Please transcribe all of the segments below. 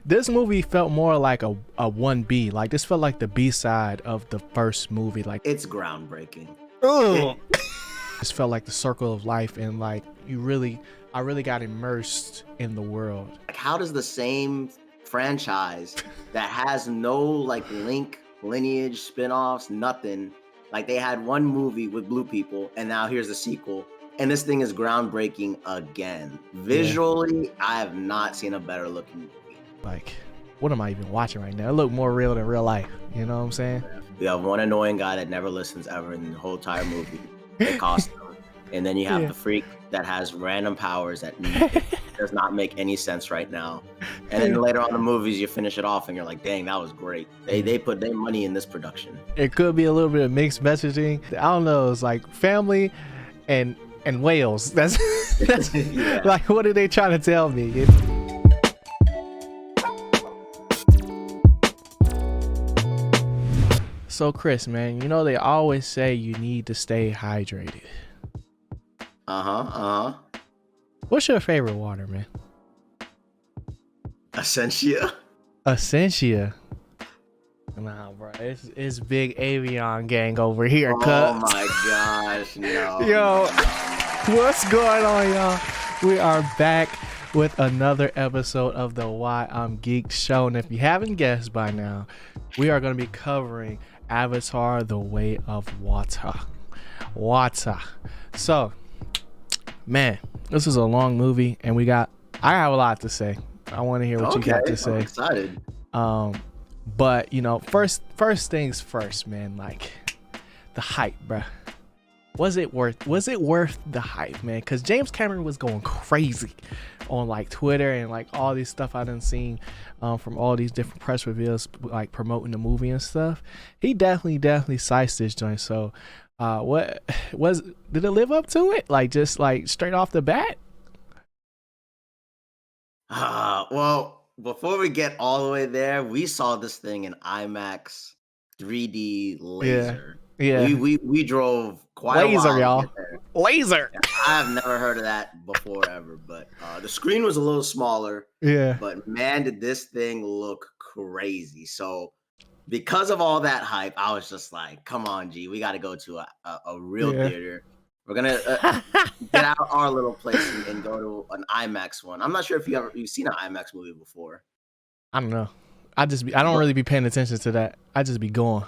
this movie felt more like a 1B. Like this felt like the B side of the first movie. Like It's groundbreaking. oh, this felt like the circle of life, and like I really got immersed in the world. Like, how does the same franchise that has no like lineage, spin-offs, nothing, like they had one movie with blue people and now here's a sequel, and this thing is groundbreaking again. Visually, I have not seen a better looking movie. Like, what am I even watching right now? It looked more real than real life. You know what I'm saying? You have one annoying guy that never listens ever in the whole entire movie. It costs them. And then you have the freak that has random powers that does not make any sense right now. And then later on in the movies, you finish it off and you're like, dang, that was great. They put their money in this production. It could be a little bit of mixed messaging. I don't know. It's like family and whales. That's Yeah. like, what are they trying to tell me? So Chris, man, you know they always say you need to stay hydrated. What's your favorite water, man? Essentia. Nah, bro, it's big Avion gang over here. Oh my gosh, no. Yo, what's going on, y'all? We are back with another episode of the Why I'm Geeked show, and if you haven't guessed by now, we are going to be covering Avatar: The Way of Water. So, man, this is a long movie, and I have a lot to say. I want to hear what you got to say. I'm excited. But you know, first things first, man. Like the hype, bruh. Was it worth the hype, man? Because James Cameron was going crazy on like Twitter and like all these stuff I done seen from all these different press reveals, like promoting the movie and stuff. He definitely sized this joint. So, did it live up to it? Like just like straight off the bat? Well, before we get all the way there, we saw this thing in IMAX 3D laser. Yeah. We drove quite laser, a while y'all. to get there. Laser. I've never heard of that before ever, but the screen was a little smaller. Yeah. But man, did this thing look crazy. So because of all that hype, I was just like, come on, G, we got to go to a real theater. We're going to get out our little place and go to an IMAX one. I'm not sure if you've seen an IMAX movie before. I don't know. I don't really be paying attention to that. I just be going.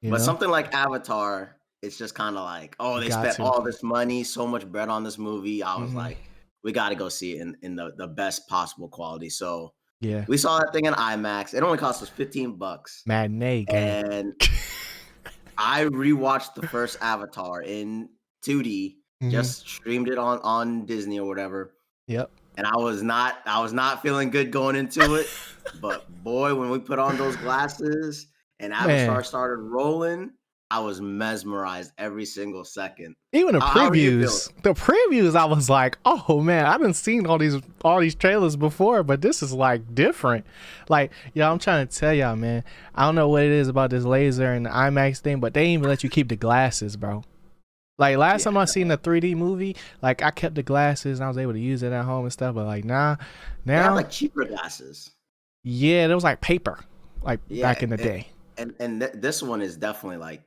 But something like Avatar, it's just kind of like, oh, they spent all this money, so much bread on this movie. I was like, we got to go see it in the best possible quality. So yeah, we saw that thing in IMAX. It only cost us $15. Matinee game. And I rewatched the first Avatar in 2D, just streamed it on Disney or whatever. Yep. And I was not feeling good going into it. But boy, when we put on those glasses and Avatar started rolling, I was mesmerized every single second. Even the previews, I was like, oh man, I've been seeing all these trailers before, but this is like different. Like, I'm trying to tell y'all, man, I don't know what it is about this laser and the IMAX thing, but they didn't even let you keep the glasses, bro. Like last time I seen the 3D movie, like I kept the glasses and I was able to use it at home and stuff, but like now they have like cheaper glasses. Yeah, there was like paper, like back in the day. And this one is definitely like,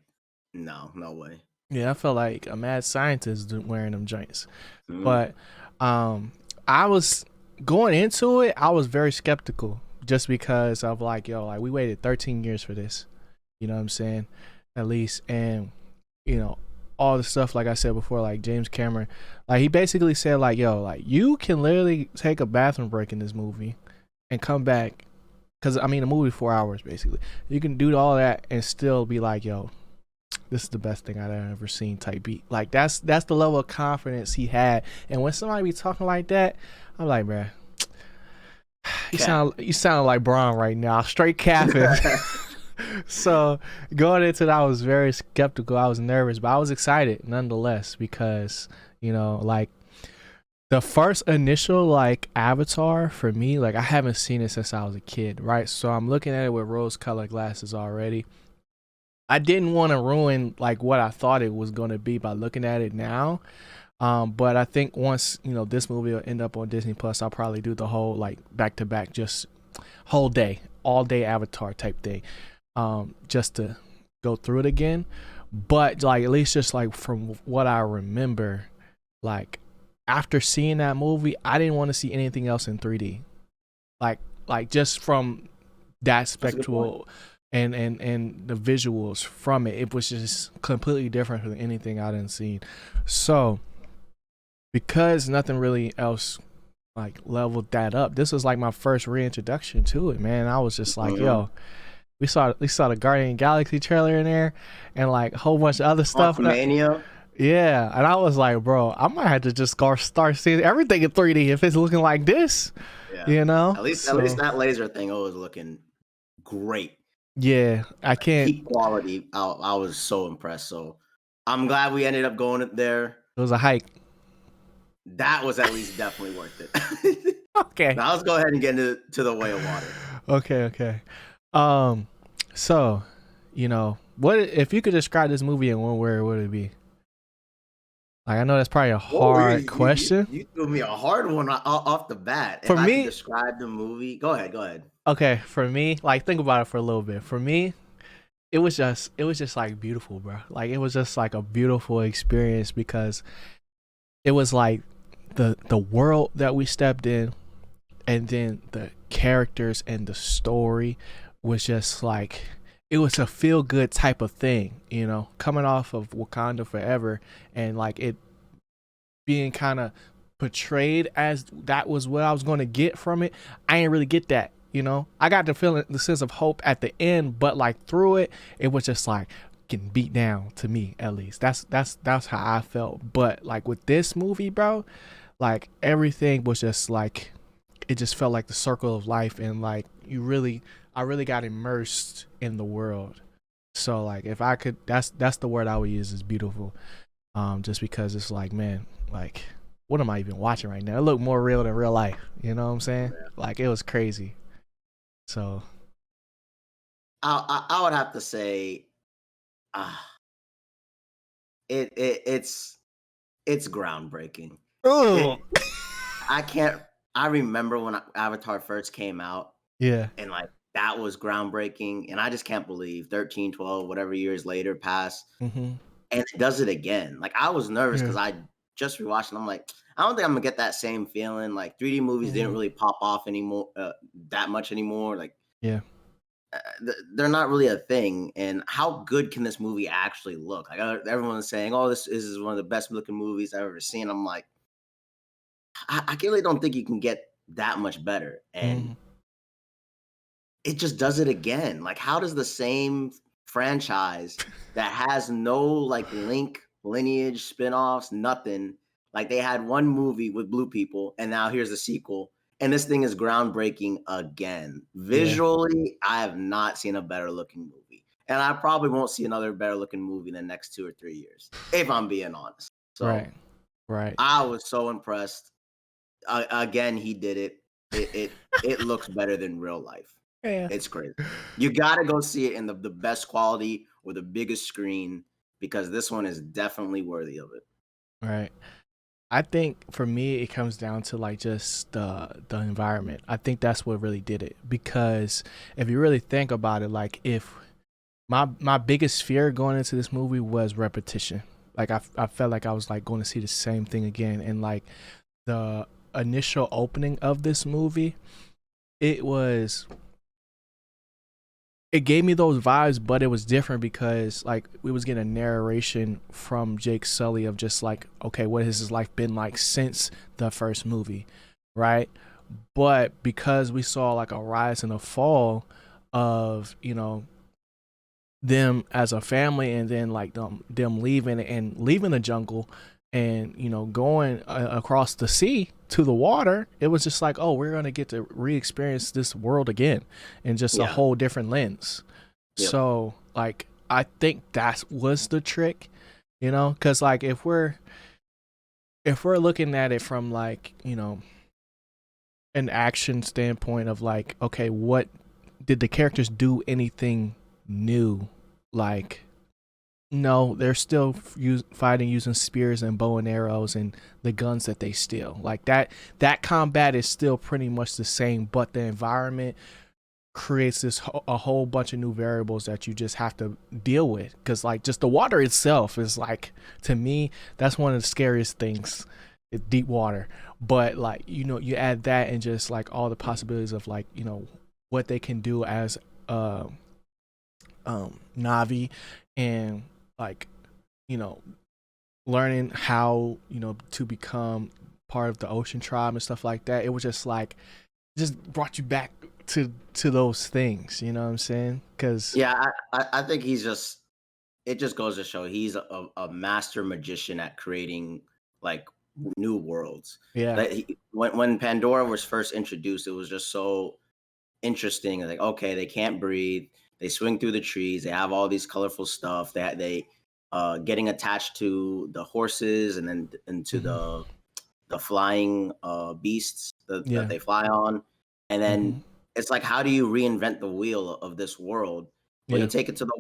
no way. Yeah, I felt like a mad scientist wearing them joints. But I was going into it, I was very skeptical just because of like, we waited 13 years for this. You know what I'm saying? At least. And, all the stuff, like I said before, like James Cameron, like he basically said like, you can literally take a bathroom break in this movie and come back. Because, the movie 4 hours, basically. You can do all that and still be like, this is the best thing I've ever seen type beat. Like, that's the level of confidence he had. And when somebody be talking like that, I'm like, bruh, you sound like Braun right now. Straight capping. So, going into that, I was very skeptical. I was nervous, but I was excited nonetheless because, like, the first initial like Avatar for me, like I haven't seen it since I was a kid, right? So I'm looking at it with rose-colored glasses already. I didn't want to ruin like what I thought it was going to be by looking at it now. But I think once, this movie will end up on Disney Plus, I'll probably do the whole like back-to-back just whole day, all day Avatar type thing, just to go through it again. But like at least just like from what I remember, like after seeing that movie, I didn't want to see anything else in 3D. Like just from that That's a good point. spectral and the visuals from it, it was just completely different from anything I didn't see. So because nothing really else like leveled that up, this was like my first reintroduction to it, man. I was just like, Mm-hmm. yo, we saw the Guardian Galaxy trailer in there and like a whole bunch of other stuff. Quantumania. Yeah, and I was like, bro, I might have to just go start seeing everything in 3D if it's looking like this, Yeah. you know? At least that laser thing was looking great. Yeah, I can't. Peak quality. I was so impressed. So I'm glad we ended up going there. It was a hike. That was at least definitely worth it. Okay. Now let's go ahead and get into the Way of Water. Okay. Um, so, what if you could describe this movie in one word? What would it be? Like, I know that's probably a hard question. You threw me a hard one off the bat. For If I could me, describe the movie, go ahead. okay, for me, like think about it for a little bit. For me, it was just like beautiful, bro. Like it was just like a beautiful experience because it was like the world that we stepped in, and then the characters and the story was just like it was a feel good type of thing, coming off of Wakanda Forever and like it being kind of portrayed as that was what I was going to get from it. I ain't really get that. I got the feeling, the sense of hope at the end, but like through it, it was just like getting beat down to me, at least. That's how I felt. But like with this movie, bro, like everything was just like it just felt like the circle of life, and like I really got immersed in the world. So like if I could, that's the word I would use, is beautiful. Just because it's like, man, like what am I even watching right now? It looked more real than real life. You know what I'm saying? Yeah. Like it was crazy. So I would have to say, uh, it's groundbreaking. oh It I can't. I remember when Avatar first came out, yeah. and like that was groundbreaking, and I just can't believe 13, 12, whatever years later passed, Mm-hmm. and it does it again. Like I was nervous Yeah. because I just rewatched, and I'm like, I don't think I'm gonna get that same feeling. Like 3D movies didn't Mm-hmm. really pop off anymore, that much anymore. Like Yeah. they're not really a thing. And how good can this movie actually look? Like everyone's saying, "Oh, this is one of the best looking movies I've ever seen." I'm like, I really don't think you can get that much better. And Mm-hmm. it just does it again. Like, how does the same franchise that has no like lineage, spin-offs, nothing, like they had one movie with blue people, and now here's a sequel, and this thing is groundbreaking again. Yeah. Visually, I have not seen a better looking movie. And I probably won't see another better looking movie in the next 2 or 3 years, if I'm being honest. So Right. Right. I was so impressed. Again, he did it. It looks better than real life. Yeah. It's crazy. You gotta go see it in the best quality or the biggest screen, because this one is definitely worthy of it. Right. I think for me it comes down to like just the environment. I think that's what really did it, because if you really think about it, like if my biggest fear going into this movie was repetition. Like I felt like I was like going to see the same thing again, and like the initial opening of this movie, it was it gave me those vibes, but it was different because like we was getting a narration from Jake Sully of just like, okay, what has his life been like since the first movie, right? But because we saw like a rise and a fall of them as a family, and then like them leaving the jungle, and going across the sea to the water, it was just like, oh, we're gonna get to re-experience this world again in just a Yeah. whole different lens. Yep. So like I think that was the trick, because like if we're looking at it from like an action standpoint of like, okay, what did the characters do anything new, like No, they're still fighting using spears and bow and arrows and the guns that they steal. Like that combat is still pretty much the same, but the environment creates a whole bunch of new variables that you just have to deal with. Because like just the water itself is like, to me, that's one of the scariest things. It's deep water, but like you add that and just like all the possibilities of like what they can do as uh Navi, and like you know learning how to become part of the ocean tribe and stuff like that. It was just like just brought you back to those things. You know what I'm saying? Because Yeah, I think he's just. It just goes to show he's a master magician at creating like new worlds. yeah, That when Pandora was first introduced, it was just so interesting. Like, okay, they can't breathe. They swing through the trees. They have all these colorful stuff that they getting attached to the horses and then into hmm the flying beasts that yeah, they fly on. And hmm then it's like, how do you reinvent the wheel of this world? Well, you yeah, take it to the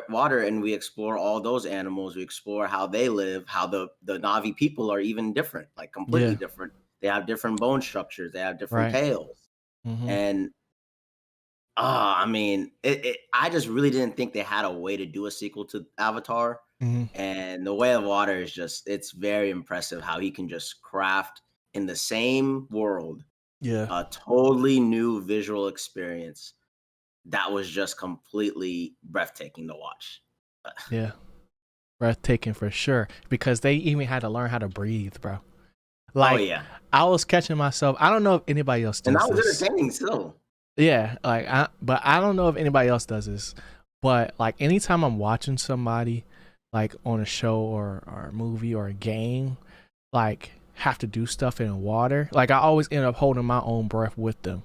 water, and we explore all those animals. We explore how they live, how the Navi people are even different, like completely yeah, different. They have different bone structures. They have different right, tails, hmm and I mean, I just really didn't think they had a way to do a sequel to Avatar. hmm And The Way of Water is it's very impressive how he can just craft in the same world yeah, a totally new visual experience that was just completely breathtaking to watch. yeah, breathtaking for sure. Because they even had to learn how to breathe, bro. Oh Like yeah, I was catching myself. I don't know if anybody else and does that was this. entertaining still. Yeah, like but I don't know if anybody else does this. But like anytime I'm watching somebody like on a show or a movie or a game, like have to do stuff in water, like I always end up holding my own breath with them.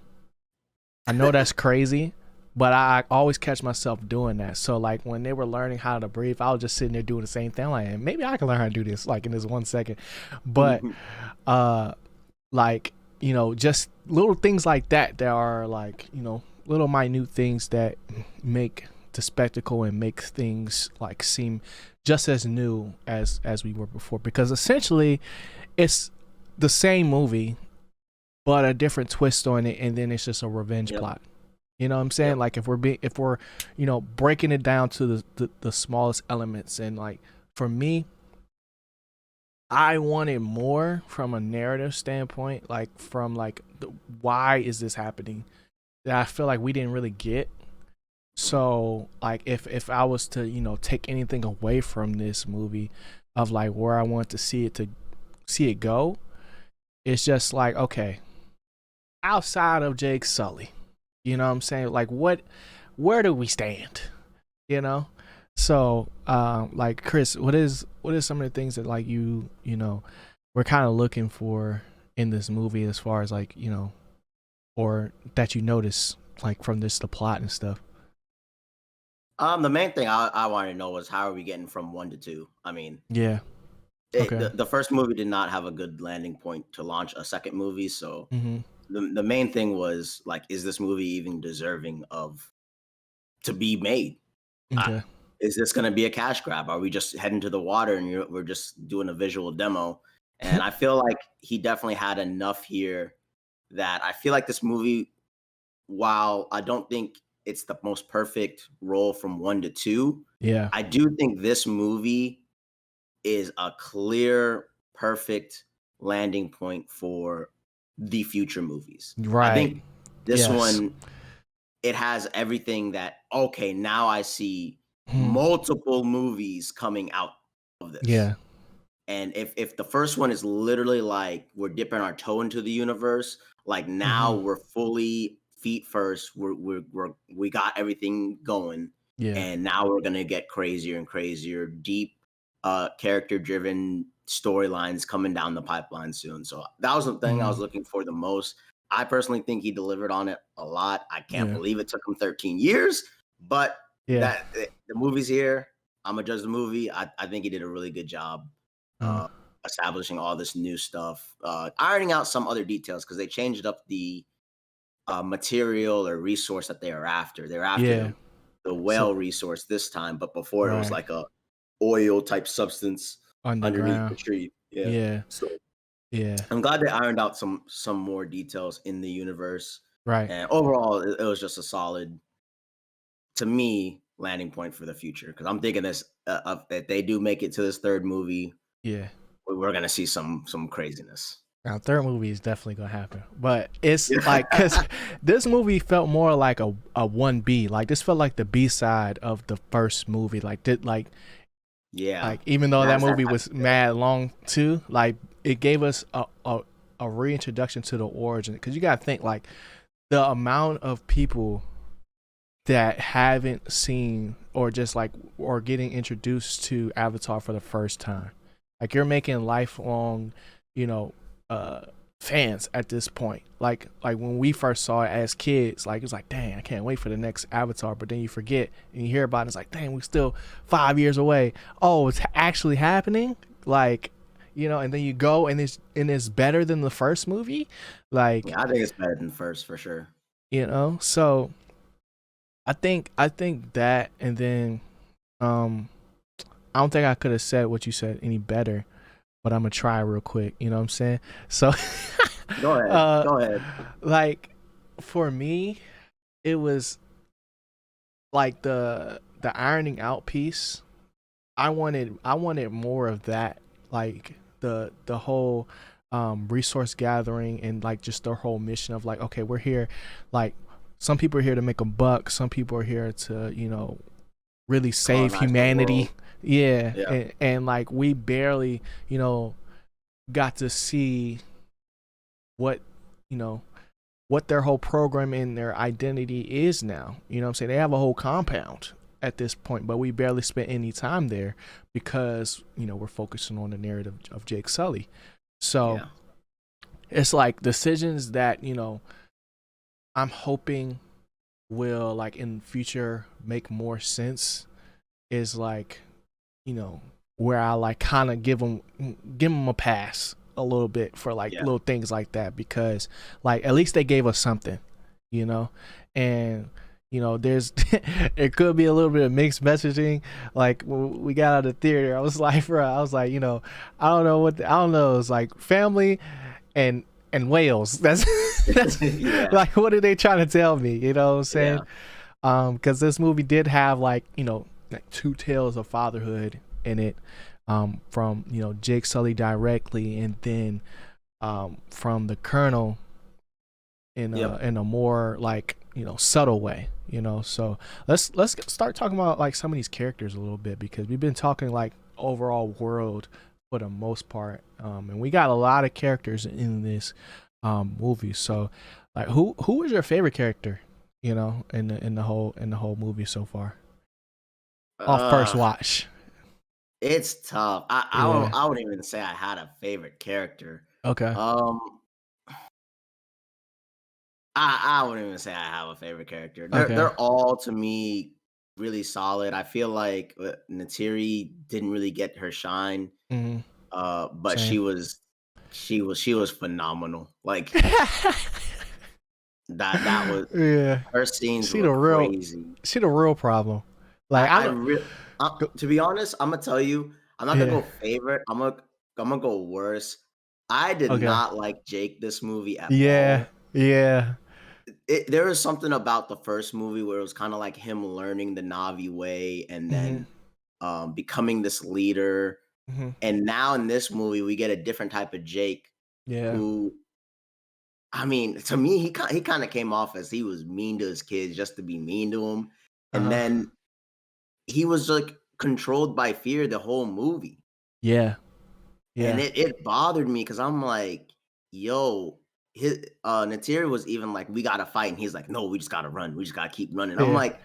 I know that's crazy, but I always catch myself doing that. So like when they were learning how to breathe, I was just sitting there doing the same thing. Like maybe I can learn how to do this like in this 1 second. But uh like just little things like that are like little minute things that make the spectacle and make things like seem just as new as we were before, because essentially it's the same movie but a different twist on it, and then it's just a revenge Yep, plot. You know what I'm saying? yep. Like if we're breaking it down to the smallest elements, and like for me, I wanted more from a narrative standpoint, like from like why is this happening, that I feel like we didn't really get. So like if I was to take anything away from this movie of like where I want to see it go, it's just like, okay, outside of Jake Sully, you know what I'm saying? Like where do we stand? You know? So like Chris, what is some of the things that like we're kind of looking for in this movie, as far as like or that you notice like from the plot and stuff? The main thing I wanted to know was how are we getting from one to two? I mean, Yeah. Okay. the first movie did not have a good landing point to launch a second movie, so Mhm. the main thing was like, is this movie even deserving of to be made? Uh, Okay. is this going to be a cash grab? Are we just heading to the water and we're just doing a visual demo? And I feel like he definitely had enough here that I feel like this movie, while I don't think it's the most perfect roll from one to two, Yeah. I do think this movie is a clear, perfect landing point for the future movies. I Right. think this Yes. one, it has everything that, okay, now I see Hmm. multiple movies coming out of this. Yeah. And if the first one is literally like we're dipping our toe into the universe, like now Hmm. we're fully feet first, we got everything going, Yeah. and now we're gonna get crazier and crazier, deep, character driven storylines coming down the pipeline soon. So that was the thing I Hmm. was looking for the most. I personally think he delivered on it a lot. I can't Yeah. believe it took him 13 years, but Yeah. the movie's here. I'm gonna judge the movie. I think he did a really good job Uh, uh, establishing all this new stuff, ironing out some other details because they changed up the material or resource that they are after. They're after yeah. the So whale resource this time, but before it was right. like oil type substance underneath the Underground. tree. Yeah. Yeah. So Yeah. I'm glad they ironed out some more details in the universe. Right. And overall, it was just a solid, to me, landing point for the future. Because I'm thinking this, if they do make it to this third movie, Yeah. we're gonna see some craziness. Now, third movie is definitely gonna happen, but it's like because Yeah. this movie felt more like a 1B. Like this felt like the B side of the first movie. Yeah. Even though It that has that movie type was of feel. mad long too, like it gave us a reintroduction to the origin. Because you gotta think like the amount of people that haven't seen or just like or getting introduced to Avatar for the first time. Like you're making lifelong, you know, fans at this point. Like when we first saw it as kids, like it was like, dang, I can't wait for the next Avatar. But then you forget and you hear about it, it's like, dang, we're still 5 years away. Oh, it's actually happening. Like, and then you go and it's better than the first movie. Like, Yeah, I think it's better than first for sure. so I think that, and then um I don't think I could have said what you said any better, but I'm gonna try real quick. You know what I'm saying? So, Go ahead. uh, Go ahead. like for me, it was like the ironing out piece. I wanted more of that, like the whole resource gathering and like just the whole mission of like, okay, we're here, like some people are here to make a buck, some people are here to really save Colonize the humanity. world. Yeah, Yeah. and like we barely got to see what you know what their whole program and their identity is now. You know what I'm saying? They have a whole compound at this point, but we barely spent any time there because we're focusing on the narrative of Jake Sully. So Yeah. it's like decisions that I'm hoping will like in future make more sense is like where I like kind of give them a pass a little bit for like Yeah. little things like that, because like at least they gave us something, and there's it could be a little bit of mixed messaging. Like when we got out of the theater, I was like, bro, I was like, I don't know I don't know. It's like family and whales. That's Yeah. like, what are they trying to tell me? You know what I'm saying? Yeah. Because this movie did have like like two tales of fatherhood in it, from Jake Sully directly, and then from the Colonel Yep. in a more like subtle way. So let's start talking about like some of these characters a little bit, because we've been talking like overall world for the most part, and we got a lot of characters in this movie. So like who was your favorite character in the whole movie so far, off first Uh, watch? it's tough. Yeah. I wouldn't even say I had a favorite character. Okay. Um, I wouldn't even say I have a favorite character. Okay. They're all to me really solid. I feel like Natiri didn't really get her shine. Hmm. But Same. she was phenomenal. Like that was, Yeah. her scenes She were the real crazy. she the real problem. Like I I really, go, to be honest, I'm gonna tell you, I'm not gonna yeah. go favorite. I'm gonna go worse. I did Okay. not like Jake this movie at Yeah. all. Yeah. There was something about the first movie where it was kind of like him learning the Navi way and Mhm. then becoming this leader. Mhm. And now in this movie, we get a different type of Jake Yeah. who, I mean, to me, he kind of came off as he was mean to his kids just to be mean to him, and Uh-huh. then he was like controlled by fear the whole movie, Yeah. and Yeah. it bothered me because I'm like, yo, his Natiri was even like, we gotta fight, and he's like, no, we just gotta run, we just gotta keep running. I'm Yeah. like,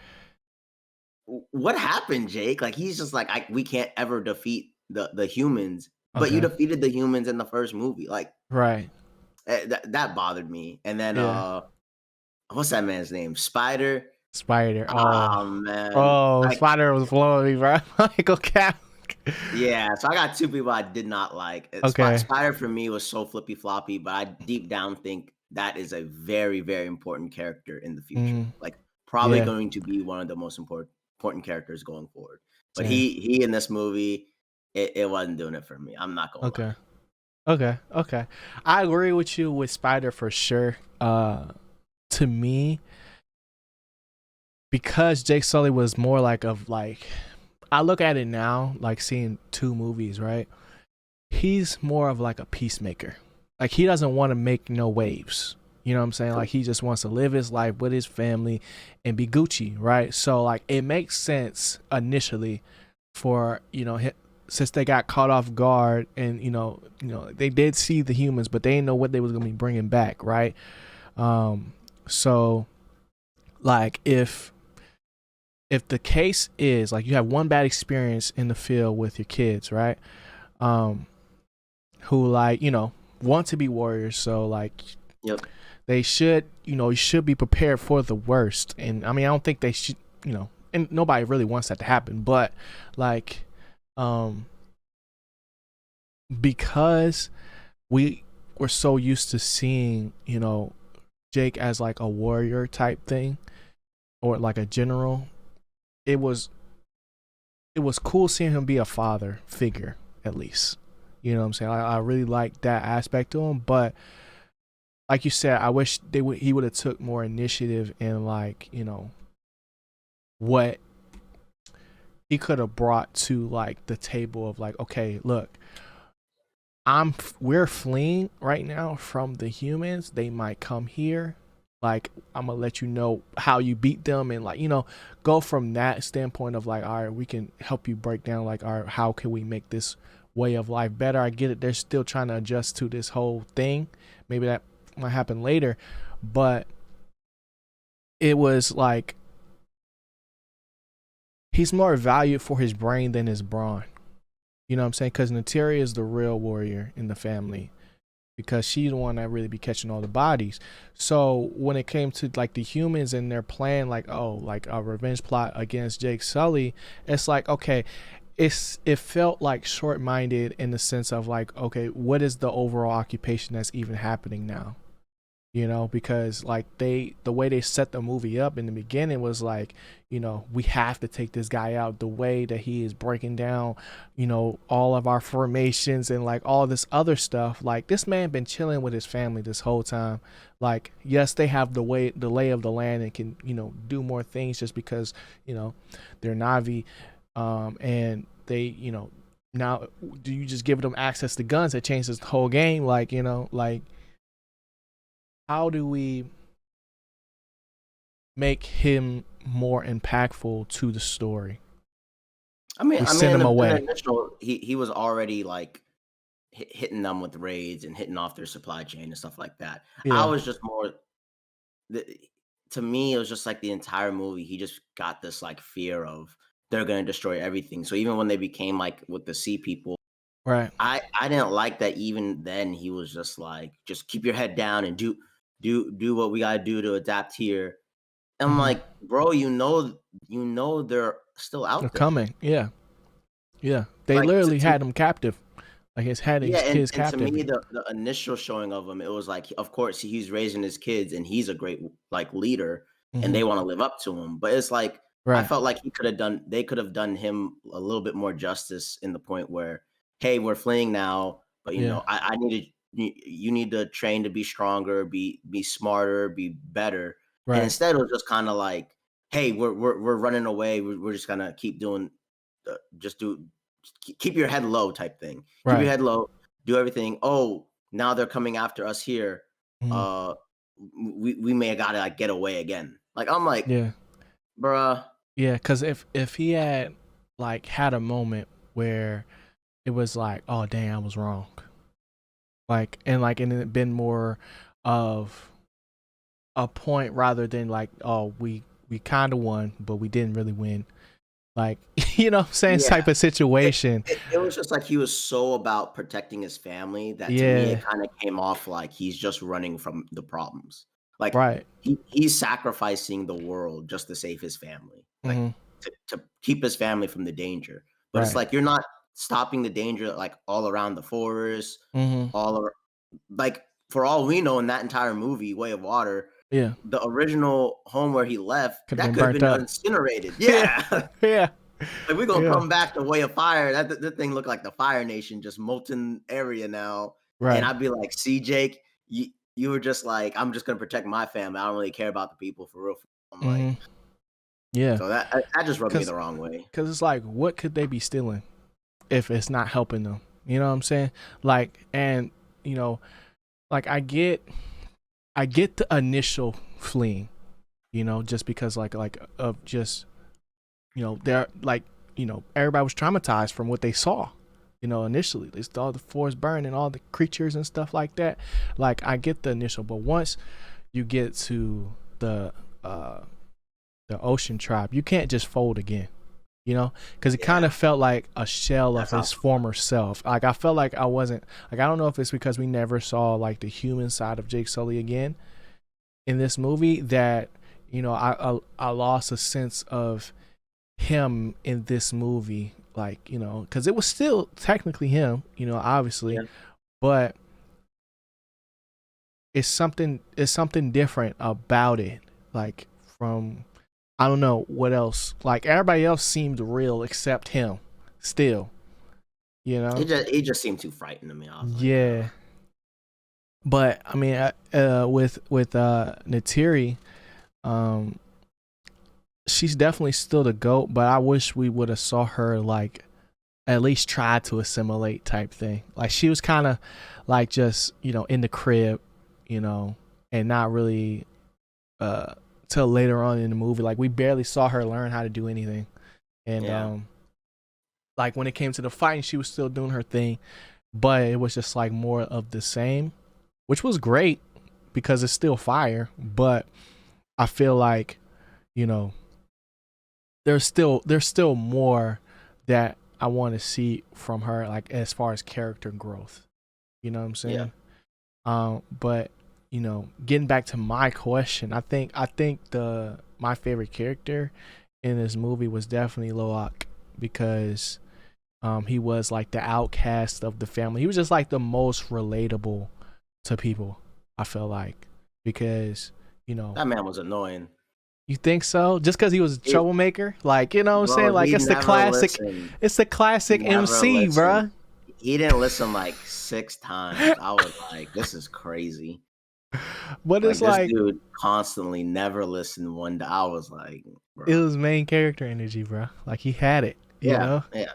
What happened, Jake? Like he's just like, we can't ever defeat the humans, but you Okay. defeated the humans in the first movie, like Right. that bothered me, and then Yeah. what's that man's name? Spider. Spider. Oh. Oh, man. Oh, Like, Spider was blowing me, bro. Like, okay. yeah, so I got 2 people I did not like. Okay. Spider for me was so flippy floppy, but I deep down think that is a very, very important character in the future. Mhm. Like, probably Yeah. going to be one of the most important characters going forward. But Same. he in this movie, it wasn't doing it for me. I'm not gonna lie. Okay. Okay. I agree with you with Spider for sure. To me, because Jake Sully was more like I look at it now, like seeing two movies, right? He's more of like a peacemaker. Like he doesn't want to make no waves. You know what I'm saying? Like he just wants to live his life with his family and be Gucci, right? So like it makes sense initially for, since they got caught off guard and they did see the humans, but they didn't know what they was gonna be bringing back, right? So like if the case is like you have one bad experience in the field with your kids, right? Who like want to be warriors, so like Yep. they should you should be prepared for the worst. And I mean I don't think they should, and nobody really wants that to happen, but like because we were so used to seeing Jake as like a warrior type thing or like a general, it was cool seeing him be a father figure at least. You know what I'm saying? I really like that aspect to him, but like you said, I wish he would have took more initiative in like what he could have brought to like the table of like, okay, look, we're fleeing right now from the humans. They might come here. Like I'm gonna let you know how you beat them and like go from that standpoint of like, all right, we can help you break down like, all right, how can we make this way of life better? I get it. They're still trying to adjust to this whole thing. Maybe that might happen later, but it was like he's more valued for his brain than his brawn. You know what I'm saying? Because Nataria is the real warrior in the family because she's the one that really be catching all the bodies. So when it came to like the humans and their plan, like, oh, like a revenge plot against Jake Sully, it's like, okay, it felt like short-minded in the sense of like, okay, what is the overall occupation that's even happening now? Because like the way they set the movie up in the beginning was like, we have to take this guy out. The way that he is breaking down, all of our formations and like all this other stuff. Like this man been chilling with his family this whole time. Like, yes, they have the lay of the land and can, do more things just because, they're Navi. And they, now do you just give them access to guns that changes the whole game? Like, like, how do we make him more impactful to the story? We send In him the away. initial, he was already like hitting them with raids and hitting off their supply chain and stuff like that. I Yeah. was just more, to me, it was just like the entire movie. He just got this like fear of they're gonna destroy everything. So even when they became like with the sea people, Right. I didn't like that. Even then, he was just like, just keep your head down and do what we gotta do to adapt here. And I'm Mm-hmm. like, bro, they're still They're out there. coming. Yeah. Yeah. They Like literally had him captive. Like had yeah, his kids and to captive. me, the initial showing of him, it was like, of course, he's raising his kids, and he's a great like leader, and Mm-hmm. they want to live up to him. But it's like I Right. felt like they could have done him a little bit more justice in the point where, hey, we're fleeing now, but Yeah. I need you need to train to be stronger, be smarter, be better. And Right. instead, it was just kind of like, hey, we're running away. We're just gonna keep doing, just do keep your head low type thing. Keep your Right. head low, do everything. Oh, now they're coming after us here. Mm-hmm. Uh, we may have got to like get away again. Like I'm like, Yeah. bruh. Yeah. Because if he had like had a moment where it was like, oh dang, I was wrong. And it been more of a point rather than like, oh, we kind of won but we didn't really win, like what I'm saying, Yeah, type of it, situation. it was just like he was so about protecting his family that to me it Yeah. kind of came off like he's just running from the problems. Like Right. he's sacrificing the world just to save his family, like Mm-hmm. to keep his family from the danger. But it's Right. like you're not stopping the danger like all around the forest, Mm-hmm. all ar like, for all we know in that entire movie, Way of Water, Yeah. the original home where he left, Could have that been could have burnt been up. incinerated. Yeah. Yeah. Yeah. Like we're gonna Yeah. come back to Way of Fire. That thing looked like the Fire Nation, just molten area now. And Right. I'd be like, see, Jake, you were just like, I'm just gonna protect my family. I don't really care about the people for real. I'm like, Mhm. Yeah. so that just rubbed me Cause, the wrong way. Cause it's like, what could they be stealing if it's not helping them? You know what I'm saying? Like, and you know, like I get the initial fleeing, you know, just because like of just, you know, they're like, you know, everybody was traumatized from what they saw, you know, initially. They saw the forest burn and all the creatures and stuff like that. Like I get the initial, but once you get to uh the ocean tribe, you can't just fold again. You know, because it kind Yeah, of felt like a shell of that's how. his former self. Like I felt like I wasn't like, I don't know if it's because we never saw like the human side of Jake Sully again in this movie, that you know I lost a sense of him in this movie, like, you know, because it was still technically him, you know, obviously, Yeah. but it's something different about it, like from, I don't know what else, like everybody else seemed real except him still, you know. He just seemed too frightened to me. I was like, Yeah, but I mean, with Natiri, um she's definitely still the GOAT, but I wish we would have saw her like at least try to assimilate type thing. Like she was kind of like just, you know, in the crib, you know, and not really uh till later on in the movie. Like we barely saw her learn how to do anything. And yeah, like when it came to the fighting, she was still doing her thing, but it was just like more of the same, which was great because it's still fire, but I feel like, you know, there's still more that I want to see from her, like as far as character growth. You know what I'm yeah. saying? But you know, getting back to my question, I think the my favorite character in this movie was definitely Loak, because he was like the outcast of the family. He was just like the most relatable to people, I feel like, because you know, That man was annoying. you think so? Just because he was a It, troublemaker, like, you know what I'm saying? bro, Like he never listened. it's the classic Never MC, listened. bruh. He didn't listen like 6 times. I was like, "This is crazy." But it's Like, this like dude constantly never listened one day. I was like, it "Bro." was main character energy, bruh. Like he had it, you Yeah, know. yeah.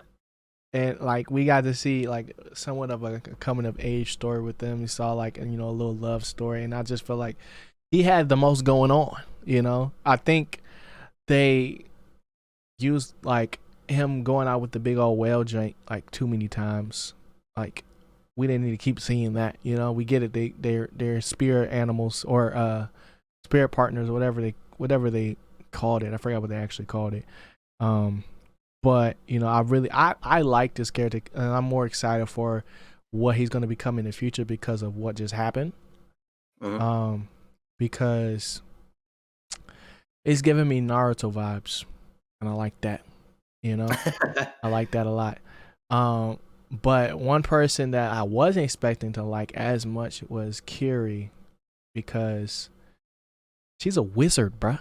And like we got to see like somewhat of a coming of age story with them. We saw like, you know, a little love story, and I just felt like he had the most going on. You know, I think they used like him going out with the big old whale joint like too many times. Like we didn't need to keep seeing that. You know, we get it. They're spirit animals, or spirit partners, or whatever they called it. I forgot what they actually called it. Um, but you know, I like this character, and I'm more excited for what he's going to become in the future because of what just happened. Mhm. Um, because it's giving me Naruto vibes, and I like that. You know, I like that a lot. Um, but one person that I wasn't expecting to like as much was Kiri, because she's a wizard, bruh.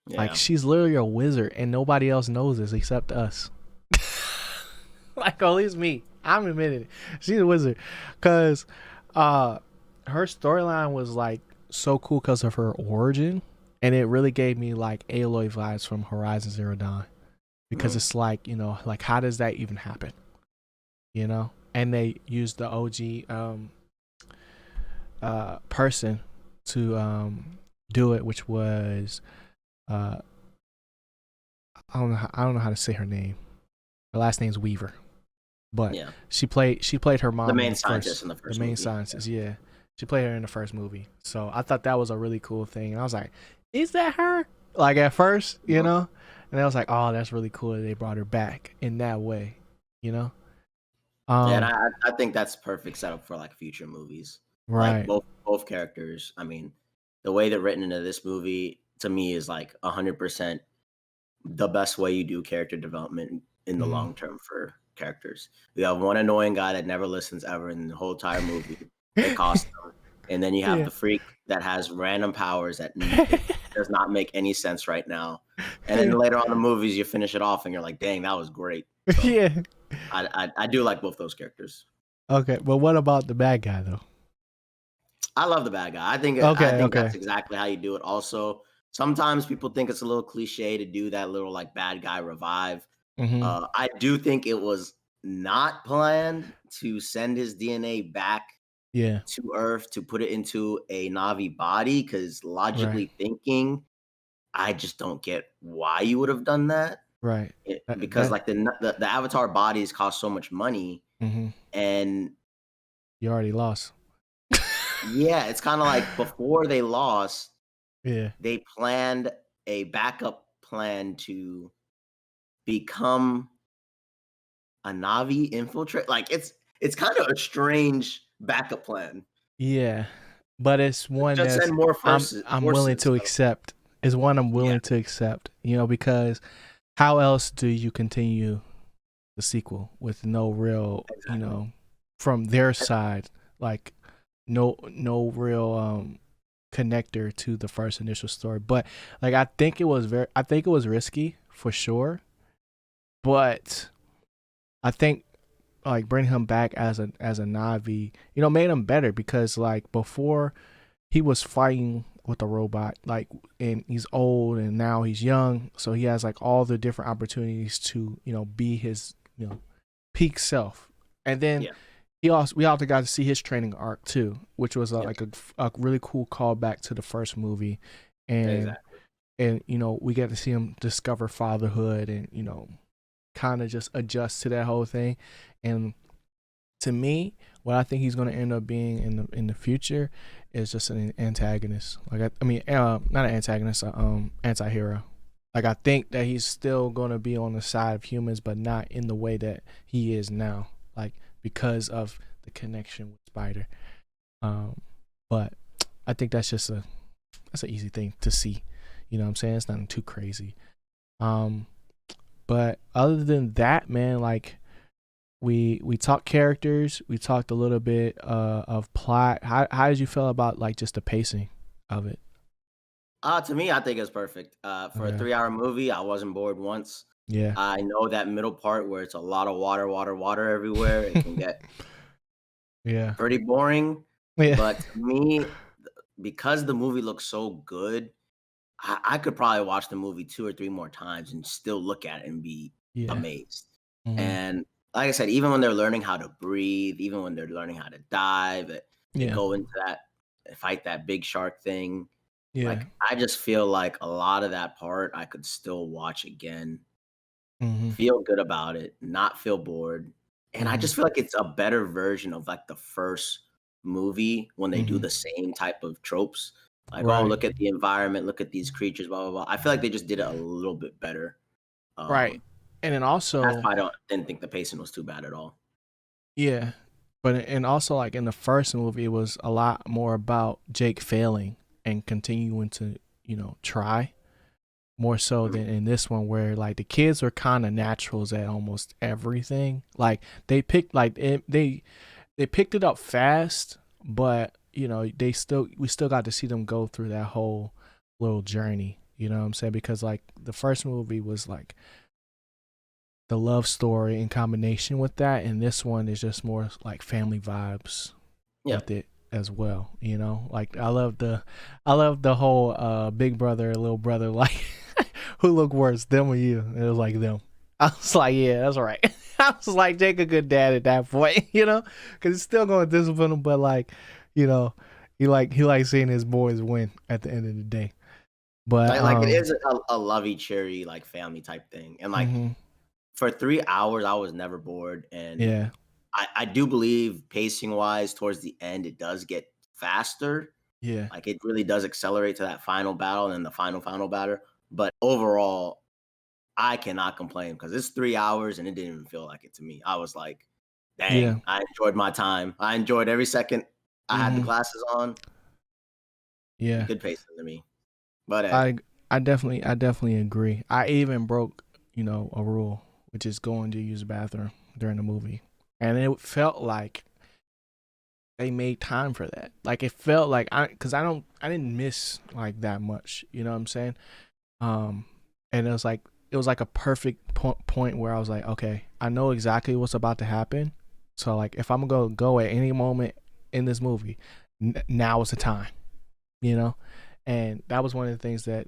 Like Yeah. she's literally a wizard, and nobody else knows this except us. Like at least me. I'm admitting it. She's a wizard, cause her storyline was like so cool because of her origin, and it really gave me like Aloy vibes from Horizon Zero Dawn, because Mhm. it's like, you know, like how does that even happen? You know, and they used the OG person to do it, which was uh I don't know how to say her name. Her last name's Weaver, but Yeah. she played her The mom in main the scientist first, in the the first main movie. sciences. Yeah, she played her in the first movie, so I thought that was a really cool thing. And I was like, is that her? Like at first, you Mhm. know, and I was like, oh, that's really cool that they brought her back in that way, you know. Yeah, and Um, I think that's perfect setup for, like, future movies. Like, right. both characters, I mean, the way they're written into this movie, to me, is, like, 100% the best way you do character development in the Mm. long term for characters. We have one annoying guy that never listens ever in the whole entire movie. It costs them. And then you have Yeah. the freak that has random powers that it does not make any sense right now. And then Yeah. later on in the movies, you finish it off and you're like, dang, that was great. So Yeah. I do like both those characters. Okay, but what about the bad guy though? I love the bad guy. I Okay, think okay. that's exactly how you do it. Also, sometimes people think it's a little cliche to do that little like bad guy revive. Mhm. I do think it was not planned to send his DNA back Yeah. to Earth to put it into a Navi body because Right. logically thinking, I just don't get why you would have done that. Right. Because That like the Avatar bodies cost so much money, mhm. and You already lost. yeah, it's kind of like before they lost, Yeah. they planned a backup plan to become a Navi infiltrate. Like it's kind of a strange backup plan. Yeah. But it's one Just that's send more I'm willing forces. to So accept. It's one I'm yeah, willing to accept, because how else do you continue the sequel with no real, exactly. from their side, like no real connector to the first initial story. But like I think it was risky for sure, but I think like bringing him back as a Navi, made him better because like before he was fighting with a robot, like, and he's old and now he's young, so he has like all the different opportunities to be his peak self. And then Yeah, we also got to see his training arc too, which was yeah, like a really cool callback to the first movie, and exactly. we get to see him discover fatherhood and kind of just adjust to that whole thing. And to me, what I think he's going to end up being in the future is just an antagonist. Like I mean, not an antagonist, anti-hero. Like I think that he's still going to be on the side of humans, but not in the way that he is now. Like because of the connection with Spider. Um, but I think that's an easy thing to see. You know what I'm saying? It's nothing too crazy. Um, but other than that, man, like we talked characters, we talked a little bit of plot. How did you feel about like just the pacing of it? To me, I think it's perfect. For a Okay. 3 hour movie, I wasn't bored once. Yeah. I know that middle part where it's a lot of water, water, water everywhere. It can get Yeah. pretty boring. Yeah. But to me, because the movie looks so good, I could probably watch the movie 2 or 3 more times and still look at it and be Yeah. amazed. Hmm. And like I said, even when they're learning how to breathe, even when they're learning how to dive, they Yeah. go into that fight that big shark thing. Yeah. Like I just feel like a lot of that part I could still watch again, Hmm. feel good about it, not feel bored. And I Hmm. just feel like it's a better version of like the first movie when they do Hmm. the same type of tropes. Like, oh, Right. look at the environment, look at these creatures, blah blah blah. I feel like they just did it a little bit better. Right. And then That's also, why I didn't think the pacing was too bad at all. yeah. But and also like in the first movie, it was a lot more about Jake failing and continuing to try more so Mhm. than in this one where like the kids are kind of naturals at almost everything. Like they picked like they picked it up fast, but we still got to see them go through that whole little journey. You know what I'm saying? Because like the first movie was like the love story in combination with that, and this one is just more like family vibes Yeah, with it as well. Like I love the whole big brother little brother, like who look worse, them or you? It was like them. I was like, yeah, that's right. I was like, Jake a good dad at that point, because he's still going to discipline him, but like, you know, he like seeing his boys win at the end of the day. But like it is a lovey cherry like family type thing, and like hmm for 3 hours I was never bored, and yeah, I do believe pacing wise towards the end it does get faster. yeah, Like it really does accelerate to that final battle and then the final battle. But overall, I cannot complain because it's 3 hours and it didn't even feel like it to me. I was like, yeah, dang, I enjoyed my time. I enjoyed every second I had the hmm glasses on. yeah. Good pacing to me. But hey, I I definitely agree. I even broke a rule, which is going to use the bathroom during the movie, and it felt like they made time for that. Like it felt like I didn't miss like that much. You know what I'm saying? Um, and it was like a perfect point where I was like, okay, I know exactly what's about to happen. So like, if I'm gonna go at any moment in this movie, now is the time, you know. And that was one of the things that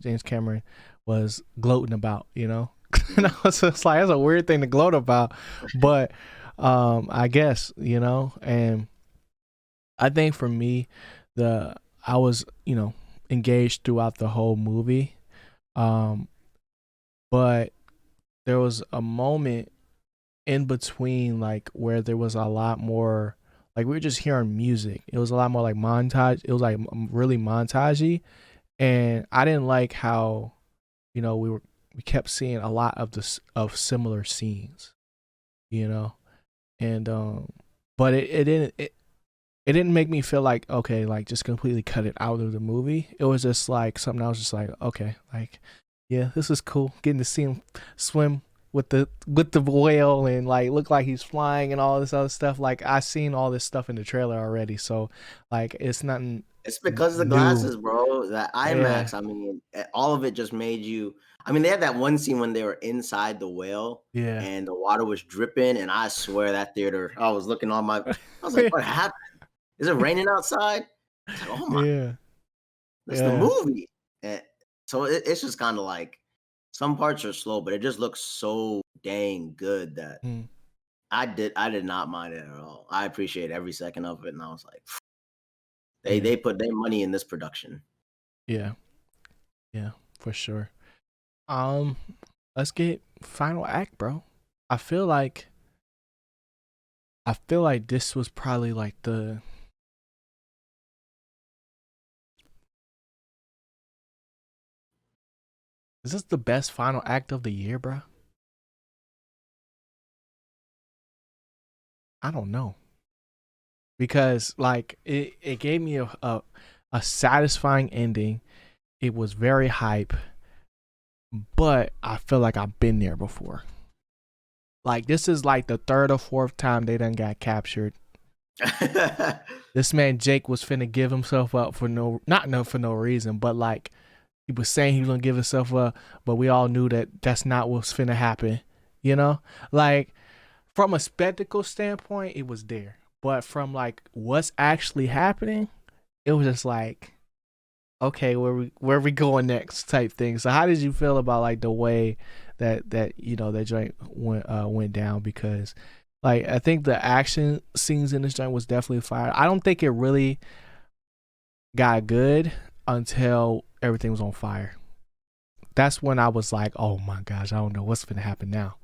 James Cameron was gloating about, you know. And I was just like, that's a weird thing to gloat about, but I guess, you know. And I think for me, the I was, you know, engaged throughout the whole movie. Um, but there was a moment in between like where there was a lot more like we were just hearing music. It was a lot more like montage. It was like really montagey, and I didn't like how, you know, we kept seeing a lot of this of similar scenes, you know, and but it didn't make me feel like okay, like just completely cut it out of the movie. It was just like something I was just like okay, like yeah, this is cool. Getting to see him swim with the whale and like look like he's flying and all this other stuff. Like I seen all this stuff in the trailer already, so like it's nothing It's because of the new. glasses, bro. That Yeah, IMAX, I mean, all of it just made you. I mean, they had that one scene when they were inside the whale yeah, and the water was dripping, and I swear that theater, I was looking on my, I was like, what happened? Is it raining outside? I was like, oh my, yeah, that's the yeah. movie. And so it's just kind of like some parts are slow, but it just looks so dang good that Mm, I did not mind it at all. I appreciate every second of it, and I was like, yeah, they put their money in this production. yeah, yeah, for sure. Um, let's get final act, bro. I feel like I feel like this was probably like the is this the best final act of the year, bro? I don't know because like it gave me a satisfying ending. It was very hype, but I feel like I've been there before. Like this is like the third or fourth time they done got captured. This man Jake was finna give himself up for for no reason, but like he was saying he was gonna give himself up, but we all knew that that's not what's finna happen. You know, like from a spectacle standpoint, it was there, but from like what's actually happening, it was just like, okay, where we going next type thing. So how did you feel about like the way that you know that joint went down? Because like I think the action scenes in this joint was definitely fire. I don't think it really got good until everything was on fire. That's when I was like, oh my gosh, I don't know what's gonna happen now.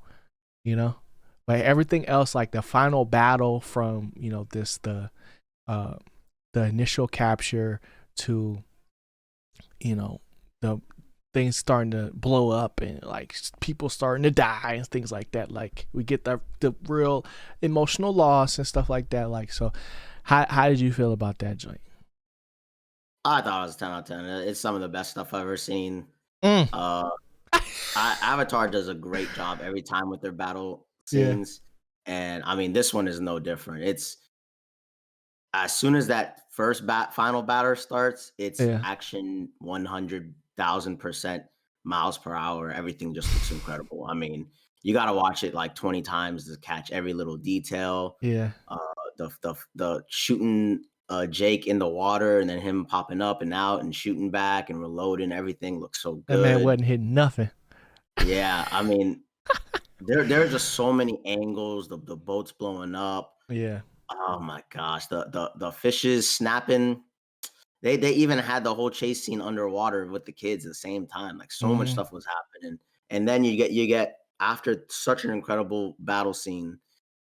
You know, like everything else, like the final battle from you know this uh the initial capture to you know the things starting to blow up and like people starting to die and things like that. Like we get the real emotional loss and stuff like that. Like so, how did you feel about that joint? I thought it was 10 out of 10. It's some of the best stuff I've ever seen. Mm. Uh, Avatar does a great job every time with their battle Yeah, scenes, and I mean this one is no different. It's as soon as that first final batter starts, it's yeah, action 100,000% miles per hour. Everything just looks incredible. I mean, you got to watch it like 20 times to catch every little detail. yeah. Uh, the shooting Jake in the water and then him popping up and out and shooting back and reloading. Everything looks so That man good. wasn't hitting nothing. Yeah, I mean, there are just so many angles. The boat's blowing up. Yeah. Oh my gosh, the fishes snapping. They even had the whole chase scene underwater with the kids at the same time. Like so much Mm-hmm. stuff was happening. And then you get after such an incredible battle scene,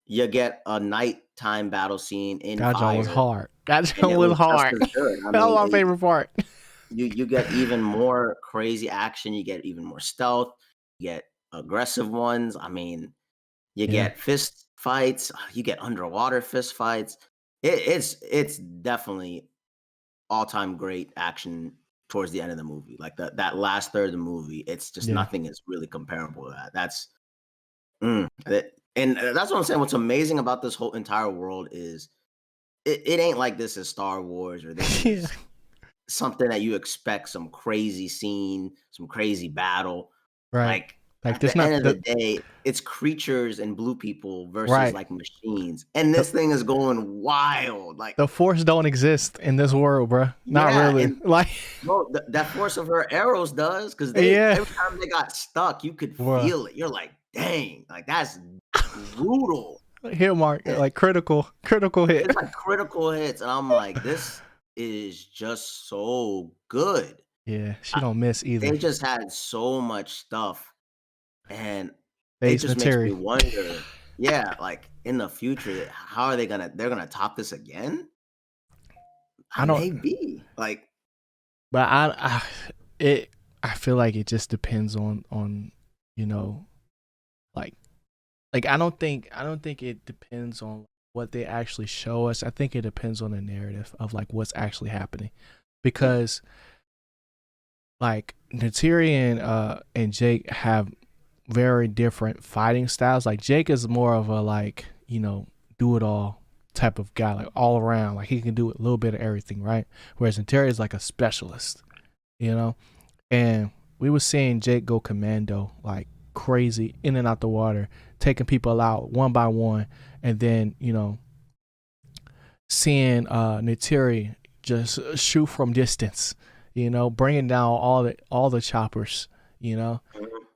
you get a nighttime battle scene in That joint was fire, hard. That and joint it was was just hard. as good. I That mean, was my favorite part. you get even more crazy action, you get even more stealth, you get aggressive ones. I mean, you Yeah, get fist fights, you get underwater fist fights. It's definitely all-time great action towards the end of the movie. Like that last third of the movie, it's just yeah, nothing is really comparable to that. And that's what I'm saying. What's amazing about this whole entire world is it ain't like this is Star Wars or this Yeah. is something that you expect some crazy scene, some crazy battle. Right. Like, Like at there's the not end of the the day, it's creatures and blue people versus, right. like, machines, and The this thing is going wild, like the force don't exist in this world, bro. Not yeah, really. and Like bro, that force of her arrows does because they yeah, every time they got stuck, you could bro. feel it. You're like, "Dang, like, that's brutal." Hit mark And like critical hit. it's like critical hits, and I'm like, "This is just so good." Yeah, she I don't miss either. They just had so much stuff, and it Face just makes me Nateri. wonder, yeah, like, in the future, how are they're gonna top this again? I don't Maybe, like but it I feel like it just depends on you know like I don't think it depends on what they actually show us. I think it depends on the narrative of like what's actually happening. mm, Because like Natiri and Jake have very different fighting styles. Like Jake is more of a like, do it all type of guy, like all around. Like he can do a little bit of everything, right? Whereas Natiri is like a specialist, you know? And we were seeing Jake go commando, like crazy, in and out the water, taking people out one by one, and then seeing Natiri just shoot from distance, bringing down all the choppers, mhm.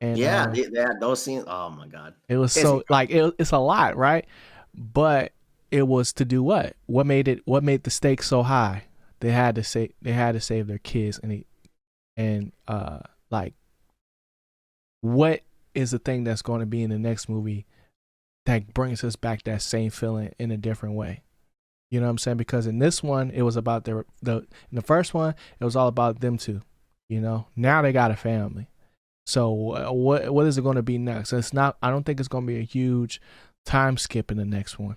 and Yeah, they had those scenes. Oh my god. it was It's so like it's a lot, right? But it was to do what? What made the stakes so high? They had to save their kids, and like what is the thing that's going to be in the next movie that brings us back that same feeling in a different way? You know what I'm saying? Because in this one, it was about in the first one, it was all about them two. Now they got a family. So what is it going to be next? It's not. I don't think it's going to be a huge time skip in the next one.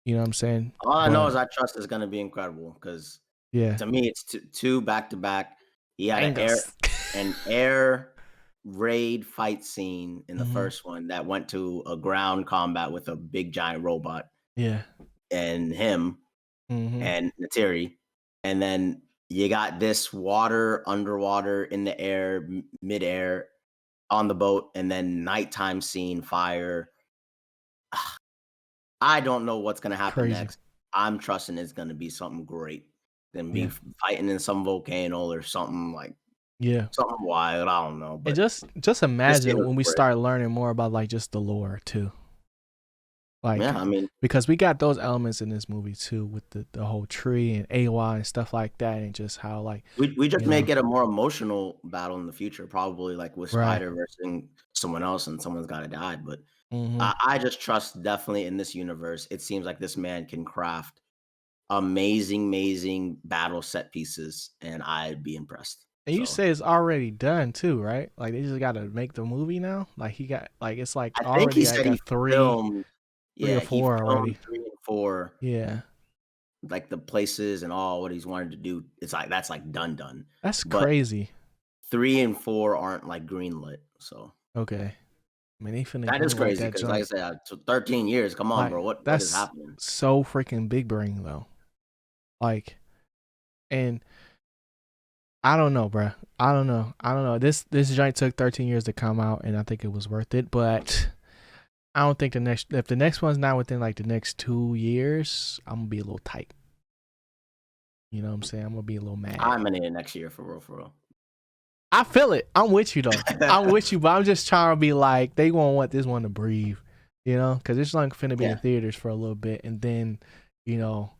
You know what I'm saying? all I know But is I trust is gonna be incredible because yeah, to me, it's two back to back. He had bangers. an air raid fight scene in the Hmm. first one that went to a ground combat with a big giant robot Yeah. and him Hmm. and Nateri, and then you got this water, underwater, in the air, midair, on the boat, and then nighttime scene, fire. I don't know what's gonna happen Crazy. next. I'm trusting it's gonna be something great. Gonna be Yeah. fighting in some volcano or something like Yeah. something wild. I don't know, And but just this scene imagine was when we great. start learning more about like just the lore too. Yeah, Like I mean, because we got those elements in this movie too with the whole tree and AY and stuff like that, and just how like, we just you may know, get a more emotional battle in the future, probably like with right. Spider versus someone else, and someone's got to die. But Hmm. I just trust definitely in this universe. It seems like this man can craft amazing, amazing battle set pieces, and I'd be impressed. And you So say it's already done too, right? Like they just got to make the movie now. Like he got like it's like I think he already I said he got three, filmed, three or yeah, he four filmed already. 3 and 4, Yeah, like the places and all what he's wanted to do. It's like that's like done. that's But crazy. 3 and 4 aren't like greenlit. So Okay, I mean they finna that is green light crazy that because, like I joint. said, 13 years. Come on, Like bro. What is that's happening? so freaking big brain though. Like, and I don't know, bro. I don't know. This joint took 13 years to come out, and I think it was worth it. But I don't think if the next one's not within like the next 2 years, I'm gonna be a little tight. You know what I'm saying? I'm gonna be a little mad. I'm in it next year for real, for real. I feel it. I'm with you though. I'm with you, but I'm just trying to be like they gonna want this one to breathe, because it's like finna be in Yeah, theaters for a little bit, and then, you know,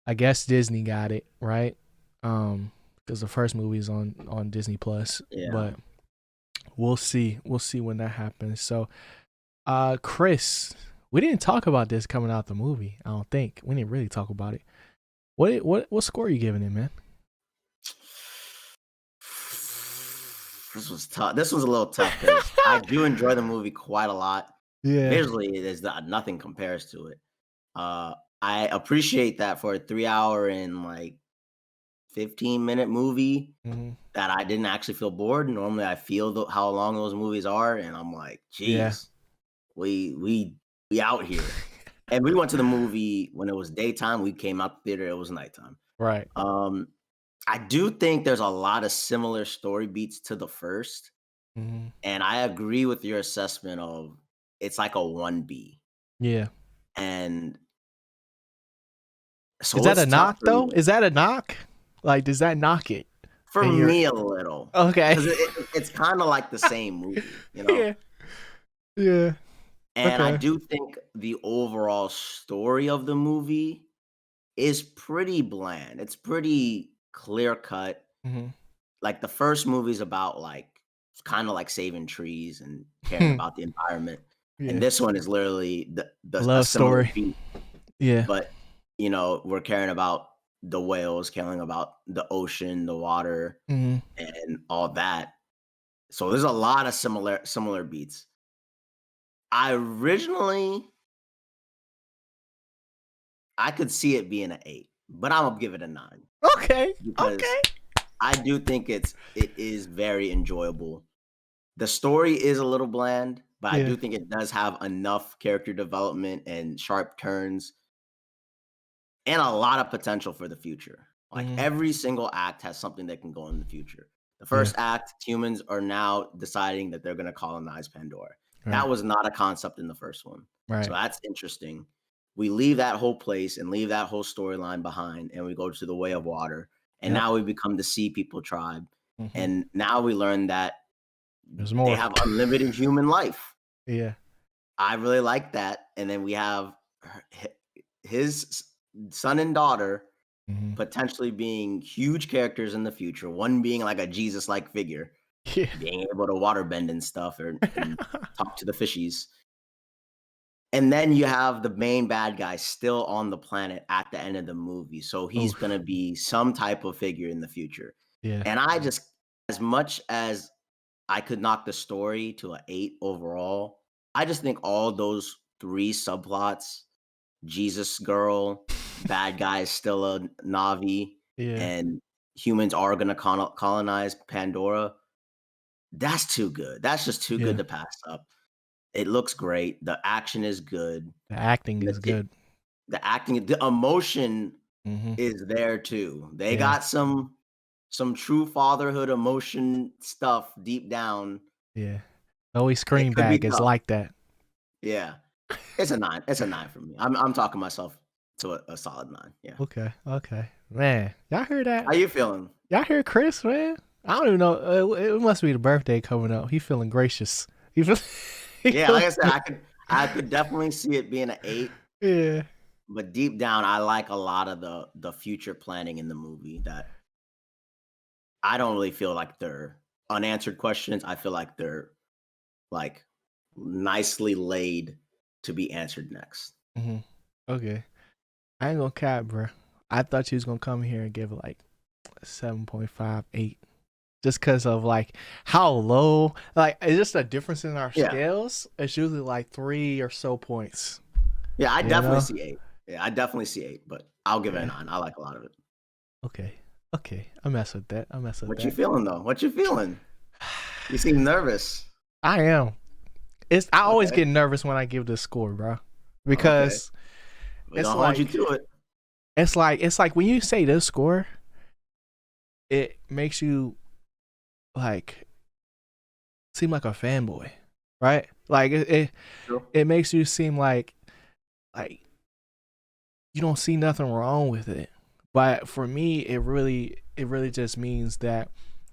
I guess Disney got it right, because the first movie is on Disney Plus, yeah. but we'll see. We'll see when that happens. So, Chris, we didn't talk about this coming out the movie. I don't think we didn't really talk about it. What score are you giving it, man? This was tough. This was a little tough because I do enjoy the movie quite a lot. Yeah. Visually, nothing compares to it. I appreciate that for a 3 hour and like 15-minute movie Hmm. that I didn't actually feel bored. Normally, I feel how long those movies are, and I'm like, Yeah. geez, we out here. And we went to the movie when it was daytime. We came out the theater, it was nighttime. Right. Um, I do think there's a lot of similar story beats to the first, Hmm. and I agree with your assessment of it's like a 1B. Yeah. And Is so that it's a tough knock for though? me. Is that a knock? Like, does that knock it? For And you're me, a little, okay. because it's kind of like the same movie, you know? Yeah. Yeah. And I Okay. do think the overall story of the movie is pretty bland. It's pretty clear cut. Hmm. Like the first movie's about like kind of like saving trees and caring about the environment. And Yeah. this one is literally A a love similar story. beat, Yeah. but we're caring about the whales, caring about the ocean, the water, Hmm. and all that. So there's a lot of similar beats. Originally I could see it being an 8, but I'm gonna give it a 9 Okay. because Okay. I do think it is very enjoyable. The story is a little bland, but I Yeah. do think it does have enough character development and sharp turns and a lot of potential for the future. Like Hmm. every single act has something that can go in the future. The Yeah. first act, humans are now deciding that they're going to colonize Pandora. Right. That was not a concept in the first one. So Right. that's interesting. We leave that whole place and leave that whole storyline behind, and we go to the Way of Water. And Yep. now we become the Sea People tribe. Hmm. And now we learn that There's they more. have unlimited human life. Yeah. I really like that. And then we have his son and daughter Hmm. potentially being huge characters in the future. One being like a Jesus-like figure, Yeah. being able to water bend and stuff and talk to the fishies. And then you have the main bad guy still on the planet at the end of the movie. So he's Oof. gonna be some type of figure in the future. Yeah. And I just as much as I could knock the story to an 8 overall, I just think all those 3 subplots, Jesus girl, bad guy is still a Navi, Yeah. and humans are gonna colonize Pandora. That's too good. That's just too good Yeah. to pass up. It looks great. The action is good. The acting is The good. the acting, the emotion Hmm. is there too. They Yeah. got some true fatherhood emotion stuff deep down. Yeah. Always It screen could be bag is tough. like that. Yeah. It's a 9. It's a 9 for me. I'm talking myself to a solid 9. Yeah. Okay. Okay. Man, y'all hear that? How you feeling? Y'all hear Chris, man? I don't even know. It must be the birthday coming up. He feeling gracious. He feel, he Yeah, feeling, like I said, I could definitely see it being an 8, yeah. but deep down I like a lot of the future planning in the movie that I don't really feel like they're unanswered questions. I feel like they're like nicely laid to be answered next. Hmm. Okay. I ain't gonna cap, bro. I thought you was gonna come here and give it like 7.58. Just because of like how low, like it's just a difference in our Yeah. scales. It's usually like 3 or so points. Yeah, I You definitely know? see 8. Yeah, I definitely see 8, but I'll give it a Yeah. 9. I like a lot of it. Okay. Okay. I mess with that. I mess with What you that. feeling though? What you feeling? You seem nervous. I am. I always Okay. get nervous when I give this score, bro, Okay. because We're it's gonna hold you like to it. it's like when you say this score, it makes you like seem like a fanboy, right? Like Sure. it makes you seem like you don't see nothing wrong with it. But for me, it really just means that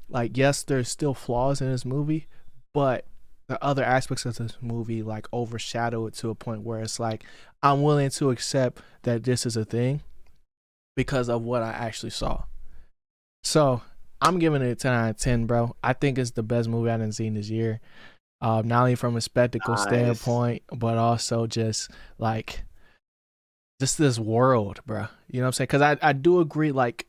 like yes, there's still flaws in this movie, but the other aspects of this movie like overshadow it to a point where it's like I'm willing to accept that this is a thing because of what I actually saw. So I'm giving it a 10 out of 10, bro. I think it's the best movie I've seen this year. Not only from a spectacle Nice. standpoint, but also just like just this world, bro. You know what I'm saying? Because I do agree, like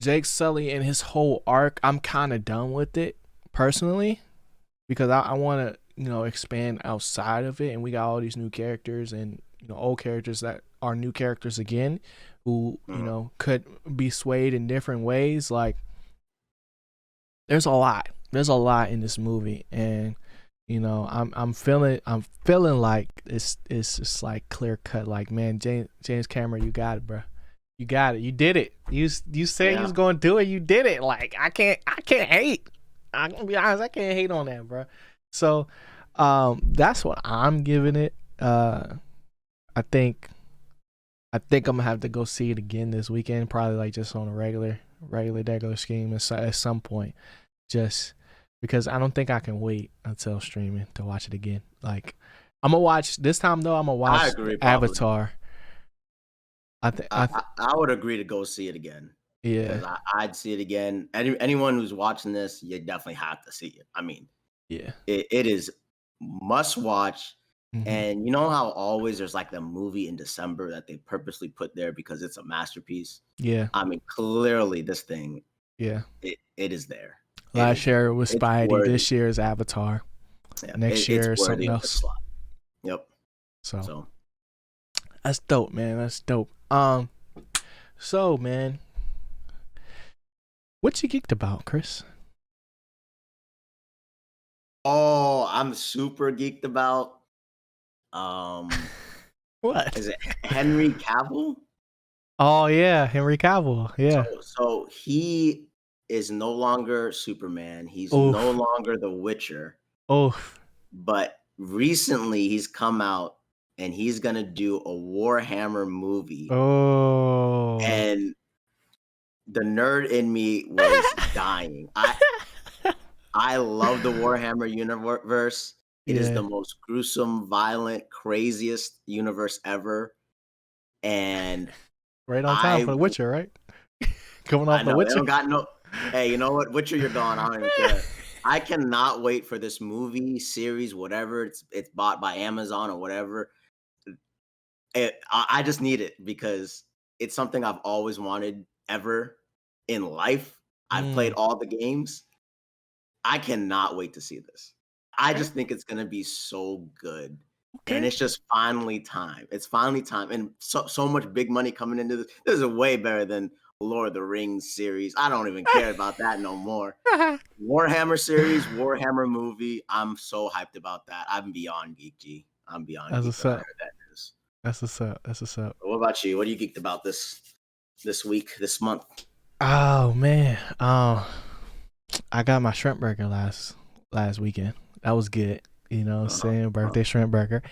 Jake Sully and his whole arc, I'm kind of done with it personally because I want to expand outside of it, and we got all these new characters and old characters that are new characters again, who Mhm. could be swayed in different ways. Like there's a lot in this movie, and I'm feeling like it's just like clear cut. Like, man, James Cameron, you got it, bro. You got it. You did it. You said you Yeah. was gonna do it. You did it. Like, I can't hate. I'm gonna be honest. I can't hate on that, bro. So, that's what I'm giving it. I think I'm gonna have to go see it again this weekend. Probably like just on a regular scheme at some point. Just because I don't think I can wait until streaming to watch it again. Like, I'm gonna watch this time though. I'm gonna I watch agree. Probably. Avatar. I would agree to go see it again Yeah, because I'd see it again. Anyone who's watching this, you definitely have to see it. I mean, yeah. it is must watch. Hmm. And you know how always there's like the movie in December that they purposely put there because it's a masterpiece. Yeah, I mean, clearly this thing yeah. it is there. It Last is there. year was It's Spidey. worthy. This year is Avatar. Yeah, Next it's year is worthy something of the else. slot. Yep. So So that's dope, man. That's dope. So man, what you geeked about, Chris? I'm super geeked about What? is it Henry Cavill? Oh yeah, Henry Cavill. Yeah. So he is no longer Superman. He's no Oof. longer the Witcher. Oof. But recently he's come out and he's gonna do a Warhammer movie. Oh. And the nerd in me was dying. I love the Warhammer universe. It is Yeah. the most gruesome, violent, craziest universe ever. And Right on time I for The Witcher, right? Coming off I The know they Witcher. don't got no. Hey, you know what? Witcher, you're gone. I don't even care. I cannot wait for this movie series, whatever it's bought by Amazon or whatever. I just need it because it's something I've always wanted ever in life. I've played Mm. all the games. I cannot wait to see this. I Okay. just think it's gonna be so good. And Okay. it's just finally time. It's finally time. And so much big money coming into this. This is way better than Lord of the Rings series. I don't even care about that no more. Warhammer series, Warhammer movie. I'm so hyped about that. I'm beyond geek, G. I'm beyond That's geek what's when I up. heard that news. That's what's up. That's what's up. But what about you? What are you geeked about this week, this month? Oh man. I got my shrimp burger last weekend. That was good. Uh-huh. Saying birthday shrimp burger.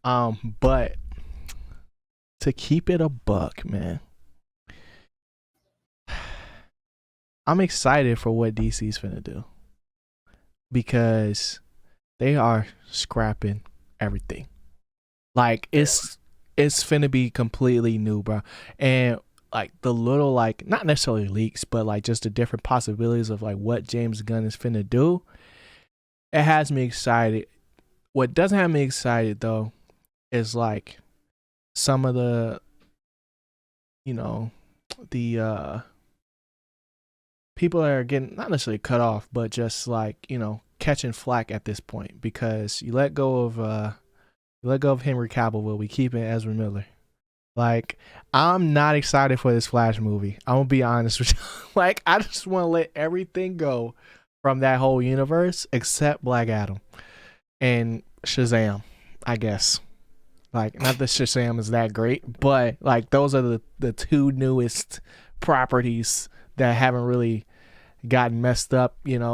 But to keep it a buck, man, I'm excited for what DC's finna do because they are scrapping everything. Like, it's finna be completely new, bro. And like the little, like, not necessarily leaks, but like just the different possibilities of like what James Gunn is finna do. It has me excited. What doesn't have me excited though is like some of you know, the people that are getting not necessarily cut off, but just like, catching flack at this point because you let go of Henry Cavill, will we keep it Ezra Miller? Like, I'm not excited for this Flash movie. I'm gonna be honest with you. Like, I just want to let everything go from that whole universe except Black Adam and Shazam, I guess. Like, not that Shazam is that great, but like those are the two newest properties that haven't really gotten messed up. Jason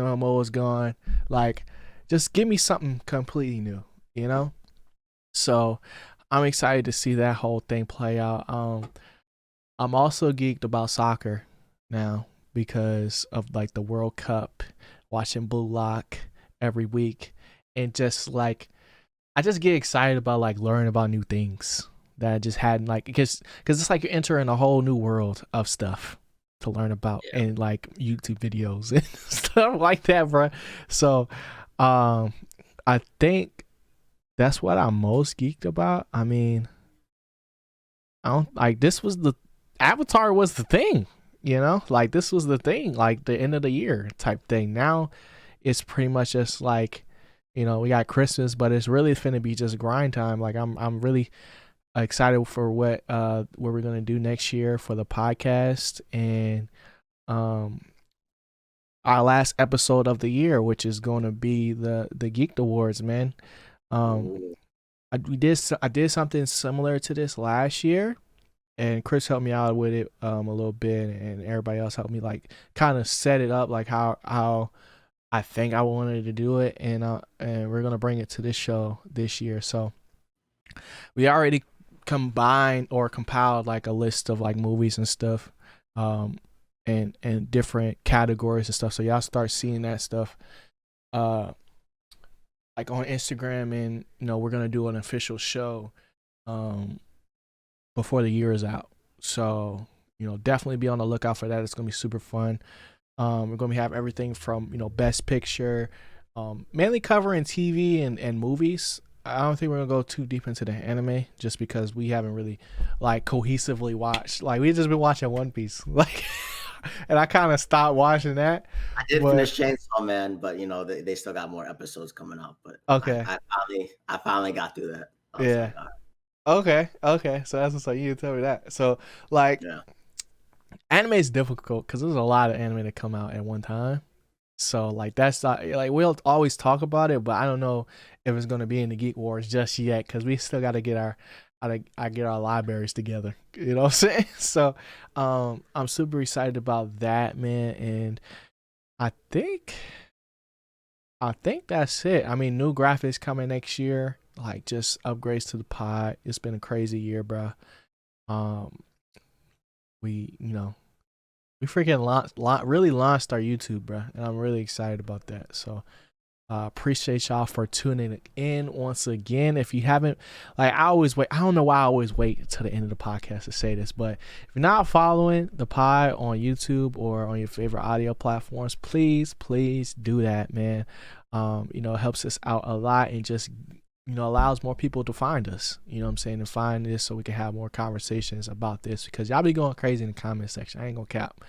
Momoa is gone. Like, just give me something completely new. You know. So I'm excited to see that whole thing play out. I'm also geeked about soccer now because of like the World Cup, watching Blue Lock every week, and just like I just get excited about like learning about new things that I just hadn't like because it's like you're entering a whole new world of stuff to learn about Yeah. and like YouTube videos and stuff like that, bro. So, I think that's what I'm most geeked about. I mean, I don't like this was the Avatar was the thing, like this was the thing, like the end of the year type thing. Now it's pretty much just like, we got Christmas, but it's really finna be just grind time. Like I'm really excited for what we're gonna do next year for the podcast, and our last episode of the year, which is going to be the Geeked Awards, man. Um, Ooh. I did something similar to this last year, and Chris helped me out with it a little bit, and everybody else helped me like kind of set it up like how I think I wanted to do it, and we're gonna bring it to this show this year. So we already combined or compiled like a list of like movies and stuff, um, and different categories and stuff. So y'all start seeing that stuff, uh, like on Instagram, and we're gonna do an official show, um, before the year is out. So definitely be on the lookout for that. It's gonna be super fun. We're gonna have everything from best picture, mainly covering TV and movies. I don't think we're gonna go too deep into the anime just because we haven't really like cohesively watched. Like we've just been watching One Piece, like, and I kind of stopped watching that. I did But finish Chainsaw Man, but they still got more episodes coming out. But okay, I finally got through that. I was yeah, like, all right, okay. So that's what's like. You didn't tell me that. So like, yeah. anime is difficult because there's a lot of anime that come out at one time. So like that's not like we'll always talk about it, but I don't know if it's gonna be in the Geek Wars just yet because we still got to get I get our libraries together. You know what I'm saying? So I'm super excited about that, man, and I think that's it. I mean, new graphics coming next year, like just upgrades to the pod. It's been a crazy year, bro. Um, we we freaking really launched our YouTube, bro, and I'm really excited about that. So appreciate y'all for tuning in once again. If you haven't, like, I always wait. I don't know why I always wait to the end of the podcast to say this, but if you're not following the pod on YouTube or on your favorite audio platforms, please do that, man. It helps us out a lot and just allows more people to find us. You know what I'm saying? And find this so we can have more conversations about this because y'all be going crazy in the comment section. I ain't gonna cap.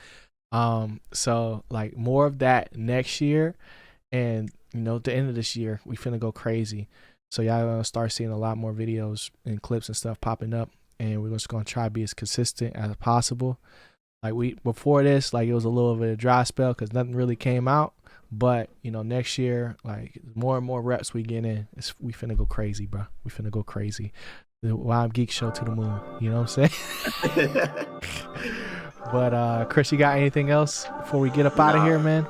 So like more of that next year, and at the end of this year, we finna go crazy. So y'all gonna start seeing a lot more videos and clips and stuff popping up, and we're just gonna try to be as consistent as possible. Like before this, like it was a little bit of a dry spell because nothing really came out. But next year, like more and more reps we get in, we finna go crazy, bro. We finna go crazy. The Wild Geek Show to the moon. You know what I'm saying? But Chris, you got anything else before we get up out of here, man?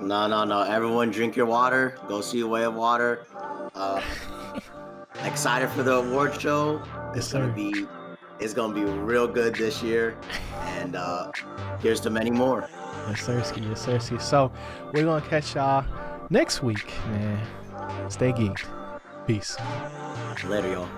No. Everyone drink your water. Go see A Way of Water. Excited for the award show. It's gonna be real good this year. And here's to many more. Yes, sir. So we're gonna catch y'all next week, man. Stay geeked. Peace. Later, y'all.